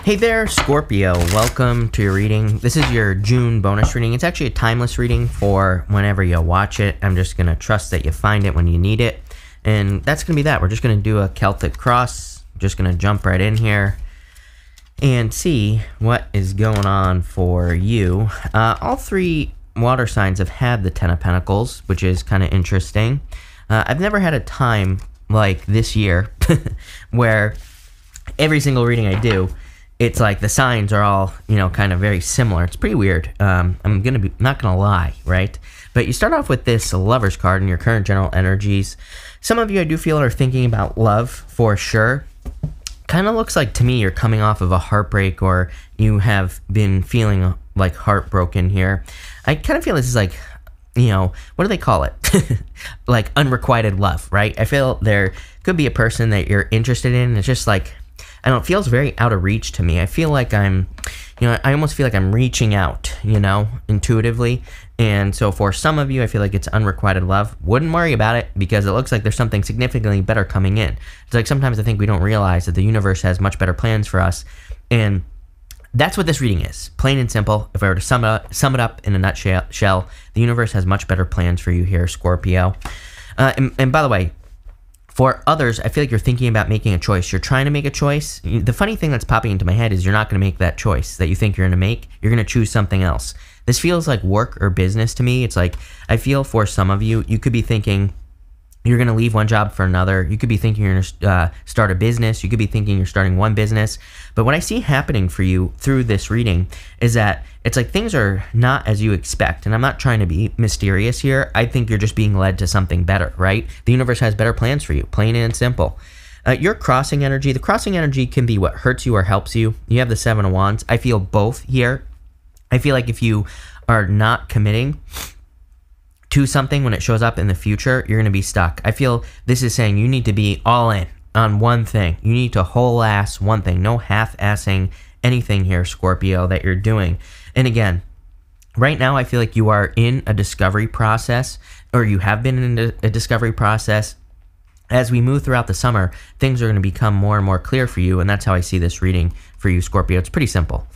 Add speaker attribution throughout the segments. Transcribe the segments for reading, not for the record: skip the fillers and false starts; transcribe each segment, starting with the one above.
Speaker 1: Hey there, Scorpio. Welcome to your reading. This is your June bonus reading. It's actually a timeless reading for whenever you watch it. I'm just going to trust that you find it when you need it. And that's going to be that. We're just going to do a Celtic cross. Just going to jump right in here and see what is going on for you. All three water signs have had the Ten of Pentacles, which is kind of interesting. I've never had a time like this year where every single reading I do, it's like the signs are all, kind of very similar. It's pretty weird. I'm not gonna lie, right? But you start off with this Lover's card in your current general energies. Some of you I do feel are thinking about love for sure. Kind of looks like to me you're coming off of a heartbreak, or you have been feeling like heartbroken here. I kind of feel this is like, what do they call it? Like unrequited love, right? I feel there could be a person that you're interested in. It's just like, I don't know, it feels very out of reach to me. I feel like I almost feel like I'm reaching out, intuitively. And so for some of you, I feel like it's unrequited love. Wouldn't worry about it because it looks like there's something significantly better coming in. It's like sometimes I think we don't realize that the universe has much better plans for us. And that's what this reading is. Plain and simple. If I were to sum it up in a nutshell, the universe has much better plans for you here, Scorpio. And by the way, for others, I feel like you're thinking about making a choice. You're trying to make a choice. The funny thing that's popping into my head is you're not going to make that choice that you think you're going to make. You're going to choose something else. This feels like work or business to me. It's like, I feel for some of you, you could be thinking you're going to leave one job for another. You could be thinking you're going to start a business. You could be thinking you're starting one business. But what I see happening for you through this reading is that it's like things are not as you expect. And I'm not trying to be mysterious here. I think you're just being led to something better, right? The universe has better plans for you, plain and simple. Your crossing energy, the crossing energy can be what hurts you or helps you. You have the Seven of Wands. I feel both here. I feel like if you are not committing to something when it shows up in the future, you're going to be stuck. I feel this is saying you need to be all in on one thing. You need to whole ass one thing. No half-assing anything here, Scorpio, that you're doing. And again, right now I feel like you are in a discovery process, or you have been in a discovery process. As we move throughout the summer, things are going to become more and more clear for you, and that's how I see this reading for you, Scorpio. It's pretty simple.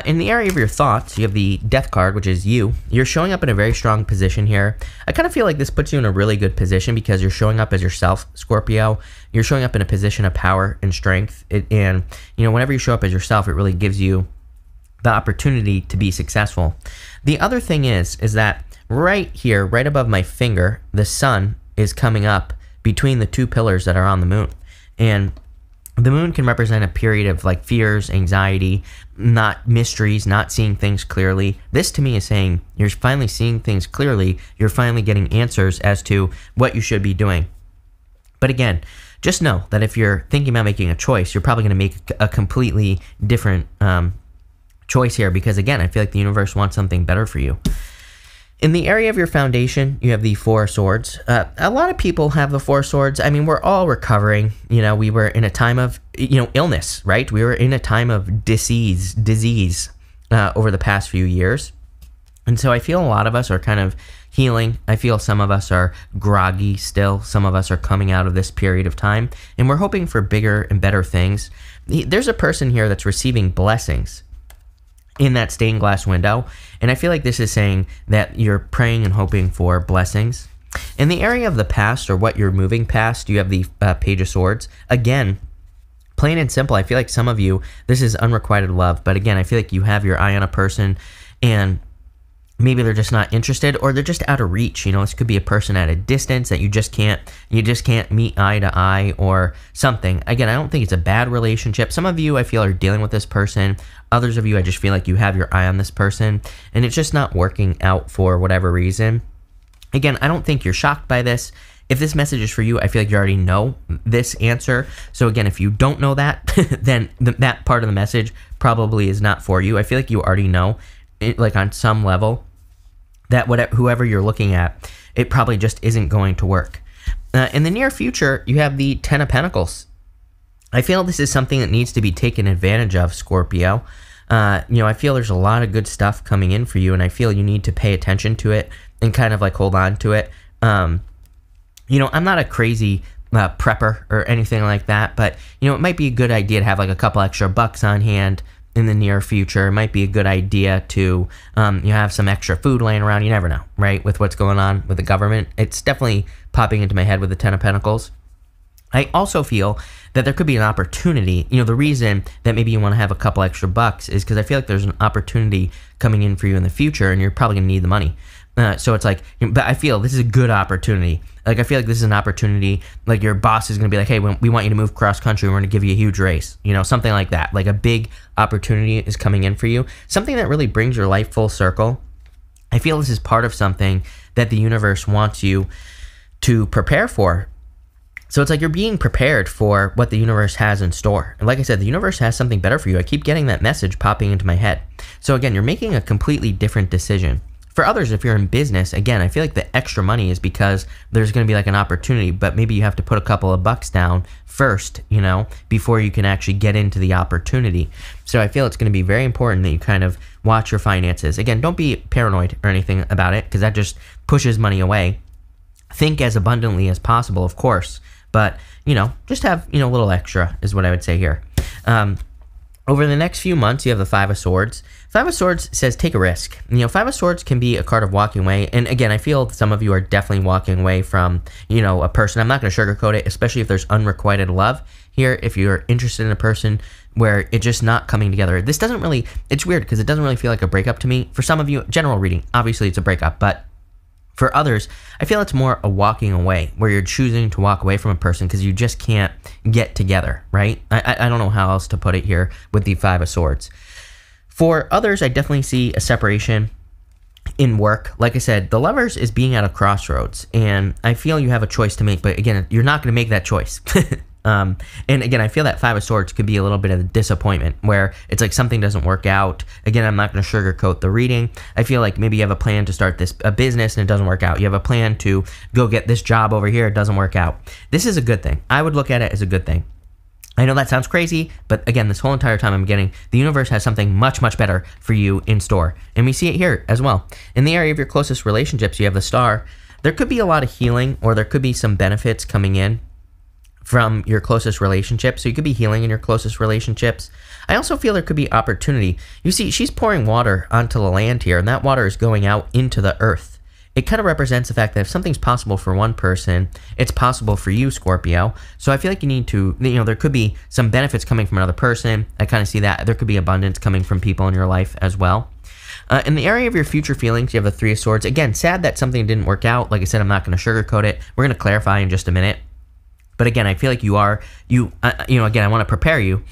Speaker 1: In the area of your thoughts, you have the Death card, which is you. You're showing up in a very strong position here. I kind of feel like this puts you in a really good position because you're showing up as yourself, Scorpio. You're showing up in a position of power and strength. And whenever you show up as yourself, it really gives you the opportunity to be successful. The other thing is that right here, right above my finger, the sun is coming up between the two pillars that are on the moon. And the moon can represent a period of like fears, anxiety, not mysteries, not seeing things clearly. This to me is saying you're finally seeing things clearly. You're finally getting answers as to what you should be doing. But again, just know that if you're thinking about making a choice, you're probably going to make a completely different choice here because, again, I feel like the universe wants something better for you. In the area of your foundation, you have the Four of Swords. A lot of people have the Four of Swords. I mean, we're all recovering. We were in a time of, illness, right? We were in a time of disease over the past few years. And so I feel a lot of us are kind of healing. I feel some of us are groggy still. Some of us are coming out of this period of time. And we're hoping for bigger and better things. There's a person here that's receiving blessings in that stained glass window, and I feel like this is saying that you're praying and hoping for blessings. In the area of the past, or what you're moving past, you have the Page of Swords. Again, plain and simple, I feel like some of you, this is unrequited love, but again, I feel like you have your eye on a person, and maybe they're just not interested, or they're just out of reach. This could be a person at a distance that you just can't meet eye to eye or something. Again, I don't think it's a bad relationship. Some of you I feel are dealing with this person. Others of you, I just feel like you have your eye on this person and it's just not working out for whatever reason. Again, I don't think you're shocked by this. If this message is for you, I feel like you already know this answer. So again, if you don't know that, then that part of the message probably is not for you. I feel like you already know, like on some level, that whoever you're looking at, it probably just isn't going to work. In the near future, you have the Ten of Pentacles. I feel this is something that needs to be taken advantage of, Scorpio. I feel there's a lot of good stuff coming in for you, and I feel you need to pay attention to it and kind of like hold on to it. I'm not a crazy prepper or anything like that, but you know, it might be a good idea to have like a couple extra bucks on hand in the near future. It might be a good idea to have some extra food laying around. You never know, right? With what's going on with the government, it's definitely popping into my head with the Ten of Pentacles. I also feel that there could be an opportunity. You know, the reason that maybe you want to have a couple extra bucks is because I feel like there's an opportunity coming in for you in the future, and you're probably going to need the money. So it's like, but I feel this is a good opportunity. Like, I feel like this is an opportunity, like your boss is going to be like, hey, we want you to move cross country. We're going to give you a huge raise, you know, something like that. Like a big opportunity is coming in for you. Something that really brings your life full circle. I feel this is part of something that the universe wants you to prepare for. So it's like you're being prepared for what the universe has in store. And like I said, the universe has something better for you. I keep getting that message popping into my head. So again, you're making a completely different decision. For others, if you're in business, again, I feel like the extra money is because there's going to be like an opportunity, but maybe you have to put a couple of bucks down first, you know, before you can actually get into the opportunity. So I feel it's going to be very important that you kind of watch your finances. Again, don't be paranoid or anything about it, because that just pushes money away. Think as abundantly as possible, of course. But, you know, just have, you know, a little extra is what I would say here. Over the next few months, you have the Five of Swords. Five of Swords says take a risk. You know, Five of Swords can be a card of walking away. And again, I feel some of you are definitely walking away from, you know, a person. I'm not going to sugarcoat it, especially if there's unrequited love here. If you're interested in a person where it's just not coming together. This doesn't really, it's weird because it doesn't really feel like a breakup to me. For some of you, general reading, obviously it's a breakup, but for others, I feel it's more a walking away, where you're choosing to walk away from a person because you just can't get together, right? I don't know how else to put it here with the Five of Swords. For others, I definitely see a separation in work. Like I said, the Lovers is being at a crossroads, and I feel you have a choice to make, but again, you're not going to make that choice. And again, I feel that Five of Swords could be a little bit of a disappointment where it's like something doesn't work out. Again, I'm not going to sugarcoat the reading. I feel like maybe you have a plan to start a business and it doesn't work out. You have a plan to go get this job over here. It doesn't work out. This is a good thing. I would look at it as a good thing. I know that sounds crazy, but again, this whole entire time I'm getting the universe has something much, much better for you in store. And we see it here as well. In the area of your closest relationships, you have the Star. There could be a lot of healing, or there could be some benefits coming in from your closest relationships. So you could be healing in your closest relationships. I also feel there could be opportunity. You see, she's pouring water onto the land here, and that water is going out into the earth. It kind of represents the fact that if something's possible for one person, it's possible for you, Scorpio. So I feel like you need to, you know, there could be some benefits coming from another person. I kind of see that. There could be abundance coming from people in your life as well. In the area of your future feelings, you have the Three of Swords. Again, sad that something didn't work out. Like I said, I'm not going to sugarcoat it. We're going to clarify in just a minute. But again, I feel like you know, again, I want to prepare you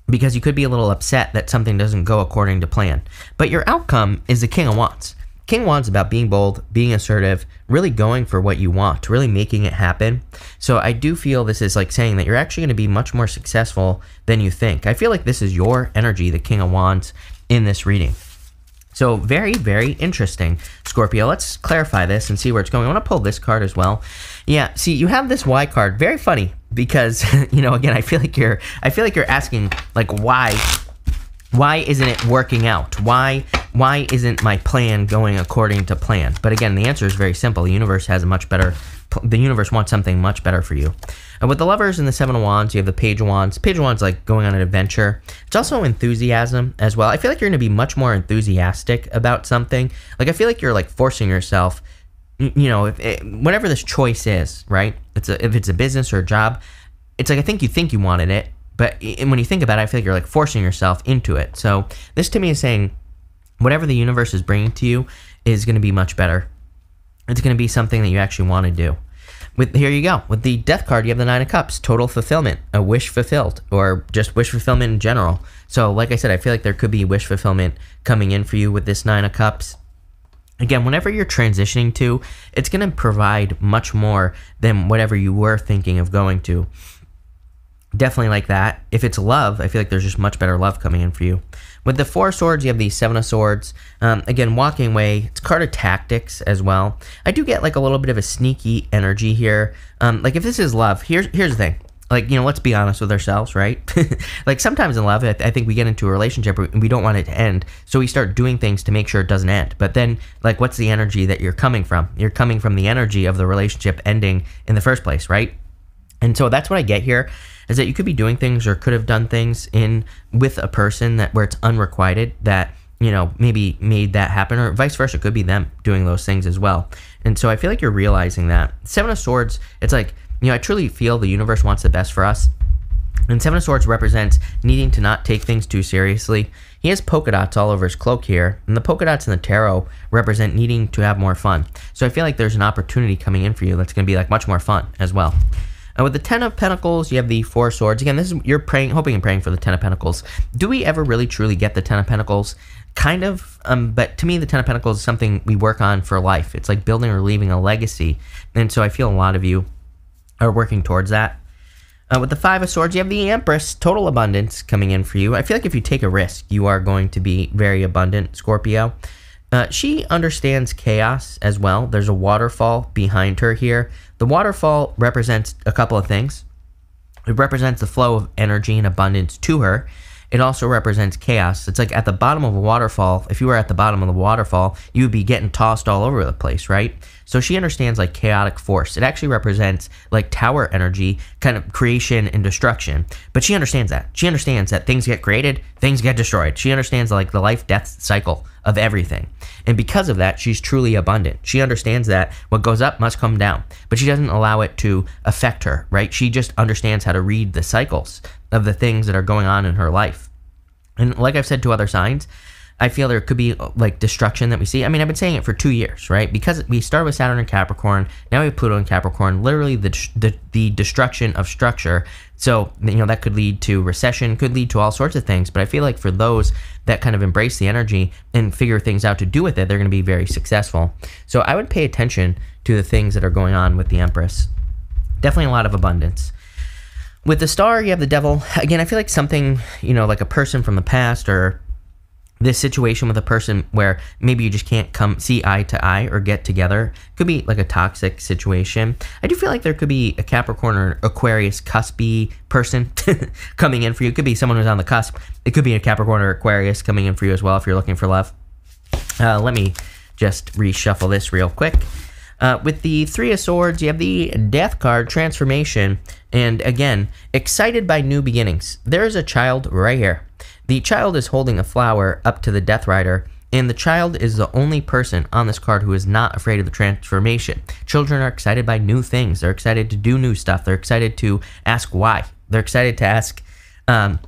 Speaker 1: because you could be a little upset that something doesn't go according to plan. But your outcome is the King of Wands. King of Wands is about being bold, being assertive, really going for what you want, really making it happen. So I do feel this is like saying that you're actually going to be much more successful than you think. I feel like this is your energy, the King of Wands, in this reading. So very, very interesting, Scorpio. Let's clarify this and see where it's going. I want to pull this card as well. Yeah, see, you have this Y card. Very funny because, you know, again, I feel like you're asking like why isn't it working out? Why isn't my plan going according to plan? But again, the answer is very simple. The universe has a much better, the universe wants something much better for you. And with the Lovers and the Seven of Wands, you have the Page of Wands. Page of Wands like going on an adventure. It's also enthusiasm as well. I feel like you're going to be much more enthusiastic about something. Like I feel like you're like forcing yourself, you know, whatever this choice is, right? If it's a business or a job, it's like I think you wanted it, but when you think about it, I feel like you're like forcing yourself into it. So this to me is saying whatever the universe is bringing to you is going to be much better. It's going to be something that you actually want to do. Here you go. With the Death card, you have the Nine of Cups, total fulfillment, a wish fulfilled, or just wish fulfillment in general. So like I said, I feel like there could be wish fulfillment coming in for you with this Nine of Cups. Again, whenever you're transitioning to, it's going to provide much more than whatever you were thinking of going to. Definitely like that. If it's love, I feel like there's just much better love coming in for you. With the Four of Swords, you have the Seven of Swords. Again, walking away. It's a card of tactics as well. I do get like a little bit of a sneaky energy here. Like if this is love, here's the thing. Like, you know, let's be honest with ourselves, right? Like sometimes in love, I think we get into a relationship and we don't want it to end. So we start doing things to make sure it doesn't end. But then, like, what's the energy that you're coming from? You're coming from the energy of the relationship ending in the first place, right? And so that's what I get here, is that you could be doing things or could have done things with a person that where it's unrequited that, you know, maybe made that happen, or vice versa. It could be them doing those things as well. And so I feel like you're realizing that. Seven of Swords, it's like, you know, I truly feel the universe wants the best for us. And Seven of Swords represents needing to not take things too seriously. He has polka dots all over his cloak here, and the polka dots in the tarot represent needing to have more fun. So I feel like there's an opportunity coming in for you that's going to be like much more fun as well. And with the Ten of Pentacles, you have the Four of Swords. Again, this is you're praying, hoping and praying for the Ten of Pentacles. Do we ever really truly get the Ten of Pentacles? Kind of, but to me, the Ten of Pentacles is something we work on for life. It's like building or leaving a legacy. And so I feel a lot of you are working towards that. With the Five of Swords, you have the Empress, total abundance coming in for you. I feel like if you take a risk, you are going to be very abundant, Scorpio. She understands chaos as well. There's a waterfall behind her here. The waterfall represents a couple of things. It represents the flow of energy and abundance to her. It also represents chaos. It's like at the bottom of a waterfall, if you were at the bottom of the waterfall, you would be getting tossed all over the place, right? So she understands like chaotic force. It actually represents like tower energy, kind of creation and destruction. But she understands that. She understands that things get created, things get destroyed. She understands like the life-death cycle of everything. And because of that, she's truly abundant. She understands that what goes up must come down, but she doesn't allow it to affect her, right? She just understands how to read the cycles of the things that are going on in her life. And like I've said to other signs, I feel there could be like destruction that we see. I mean, I've been saying it for 2 years, right? Because we started with Saturn in Capricorn, now we have Pluto in Capricorn, literally the destruction of structure. So, you know, that could lead to recession, could lead to all sorts of things. But I feel like for those that kind of embrace the energy and figure things out to do with it, they're going to be very successful. So I would pay attention to the things that are going on with the Empress. Definitely a lot of abundance. With the Star, you have the Devil. Again, I feel like something, you know, like a person from the past, or this situation with a person where maybe you just can't come see eye to eye or get together. Could be like a toxic situation. I do feel like there could be a Capricorn or Aquarius cuspy person coming in for you. It could be someone who's on the cusp. It could be a Capricorn or Aquarius coming in for you as well if you're looking for love. Let me just reshuffle this real quick. With the Three of Swords, you have the Death card, transformation, and again, excited by new beginnings. There is a child right here. The child is holding a flower up to the Death Rider, and the child is the only person on this card who is not afraid of the transformation. Children are excited by new things. They're excited to do new stuff. They're excited to ask why. They're excited to ask wrong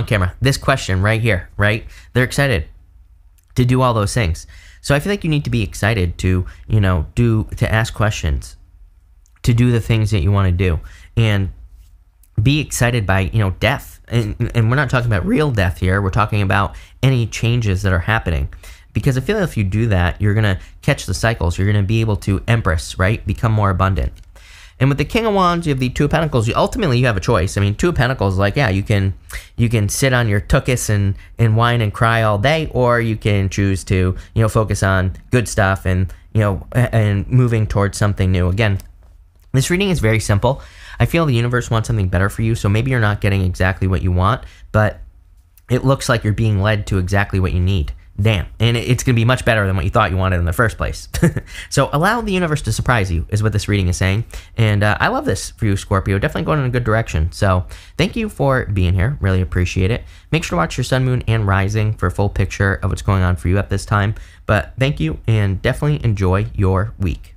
Speaker 1: camera. This question right here, right? They're excited to do all those things. So I feel like you need to be excited to, you know, to ask questions, to do the things that you want to do, and be excited by, you know, death. And we're not talking about real death here. We're talking about any changes that are happening. Because I feel like if you do that, you're going to catch the cycles. You're going to be able to Empress, right? Become more abundant. And with the King of Wands, you have the Two of Pentacles. Ultimately, you have a choice. I mean, Two of Pentacles, like, yeah, you can sit on your tuchus and whine and cry all day, or you can choose to, you know, focus on good stuff and, you know, and moving towards something new. Again, this reading is very simple. I feel the universe wants something better for you, so maybe you're not getting exactly what you want, but it looks like you're being led to exactly what you need. Damn. And it's going to be much better than what you thought you wanted in the first place. So allow the universe to surprise you is what this reading is saying. And I love this for you, Scorpio. Definitely going in a good direction. So thank you for being here. Really appreciate it. Make sure to watch your sun, moon, and rising for a full picture of what's going on for you at this time. But thank you, and definitely enjoy your week.